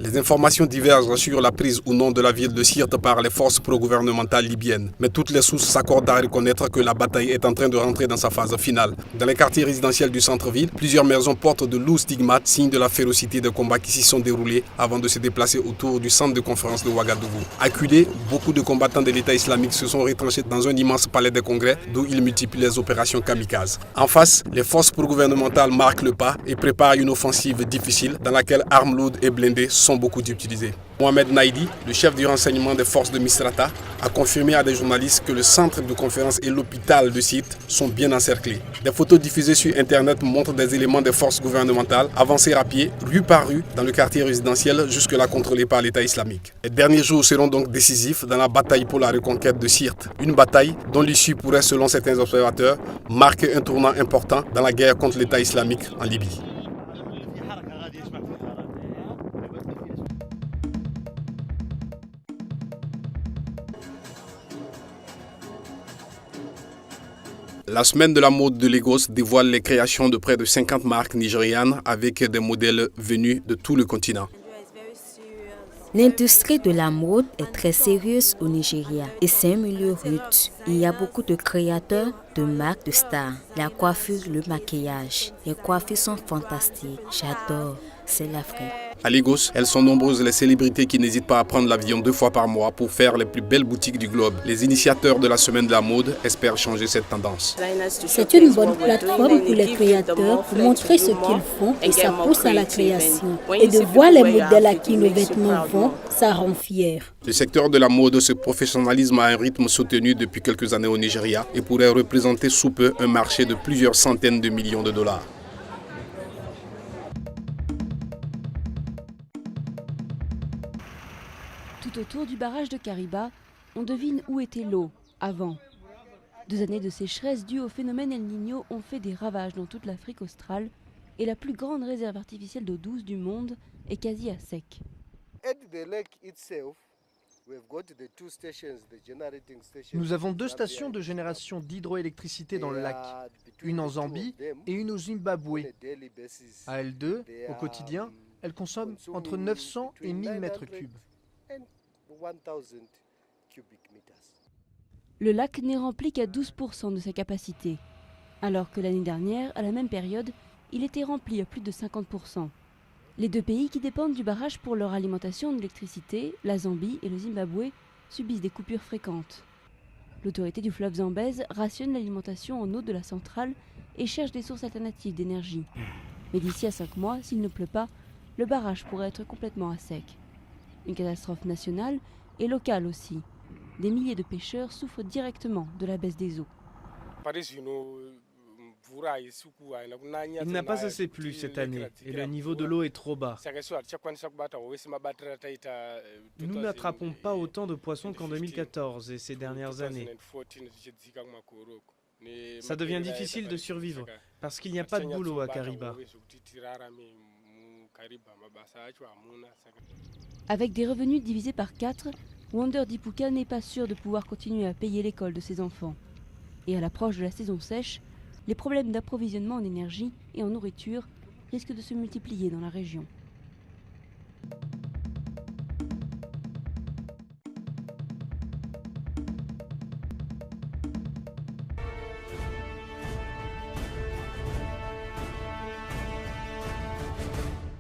Les informations divergent sur la prise ou non de la ville de Sirte par les forces pro-gouvernementales libyennes. Mais toutes les sources s'accordent à reconnaître que la bataille est en train de rentrer dans sa phase finale. Dans les quartiers résidentiels du centre-ville, plusieurs maisons portent de lourds stigmates, signe de la férocité des combats qui s'y sont déroulés avant de se déplacer autour du centre de conférence de Ouagadougou. Acculés, beaucoup de combattants de l'État islamique se sont retranchés dans un immense palais des congrès d'où ils multiplient les opérations kamikazes. En face, les forces pro-gouvernementales marquent le pas et préparent une offensive difficile dans laquelle armes lourdes et blindées sont beaucoup utilisées. Mohamed Naïdi, le chef du renseignement des forces de Misrata, a confirmé à des journalistes que le centre de conférence et l'hôpital de Sirte sont bien encerclés. Des photos diffusées sur Internet montrent des éléments des forces gouvernementales avancer à pied, rue par rue, dans le quartier résidentiel jusque-là contrôlé par l'État islamique. Les derniers jours seront donc décisifs dans la bataille pour la reconquête de Sirte. Une bataille dont l'issue pourrait, selon certains observateurs, marquer un tournant important dans la guerre contre l'État islamique en Libye. La semaine de la mode de Lagos dévoile les créations de près de 50 marques nigérianes avec des modèles venus de tout le continent. L'industrie de la mode est très sérieuse au Nigeria et c'est un milieu rude. Il y a beaucoup de créateurs, de marques, de stars. La coiffure, le maquillage. Les coiffures sont fantastiques. J'adore. C'est l'Afrique. À Lagos, elles sont nombreuses les célébrités qui n'hésitent pas à prendre l'avion 2 fois par mois pour faire les plus belles boutiques du globe. Les initiateurs de la semaine de la mode espèrent changer cette tendance. C'est une bonne plateforme pour les créateurs pour montrer ce qu'ils font et ça pousse à la création. Et de voir les modèles à qui nos vêtements vont, ça rend fier. Le secteur de la mode se professionnalise à un rythme soutenu depuis quelques années au Nigeria et pourrait représenter sous peu un marché de plusieurs centaines de millions de dollars. Tout autour du barrage de Kariba, on devine où était l'eau avant. 2 années de sécheresse dues au phénomène El Niño ont fait des ravages dans toute l'Afrique australe et la plus grande réserve artificielle d'eau douce du monde est quasi à sec. Nous avons 2 stations de génération d'hydroélectricité dans le lac, une en Zambie et une au Zimbabwe. À L2, au quotidien, elles consomment entre 900 et 1000 mètres cubes. Le lac n'est rempli qu'à 12% de sa capacité, alors que l'année dernière, à la même période, il était rempli à plus de 50%. Les 2 pays qui dépendent du barrage pour leur alimentation en électricité, la Zambie et le Zimbabwe, subissent des coupures fréquentes. L'autorité du fleuve Zambèze rationne l'alimentation en eau de la centrale et cherche des sources alternatives d'énergie. Mais d'ici à 5 mois, s'il ne pleut pas, le barrage pourrait être complètement à sec. Une catastrophe nationale et locale aussi. Des milliers de pêcheurs souffrent directement de la baisse des eaux. Il n'a pas assez plu cette année et le niveau de l'eau est trop bas. Nous n'attrapons pas autant de poissons qu'en 2014 et ces dernières années. Ça devient difficile de survivre parce qu'il n'y a pas de boulot à Kariba. Avec des revenus divisés par 4, Wonder Dipuka n'est pas sûr de pouvoir continuer à payer l'école de ses enfants. Et à l'approche de la saison sèche, les problèmes d'approvisionnement en énergie et en nourriture risquent de se multiplier dans la région.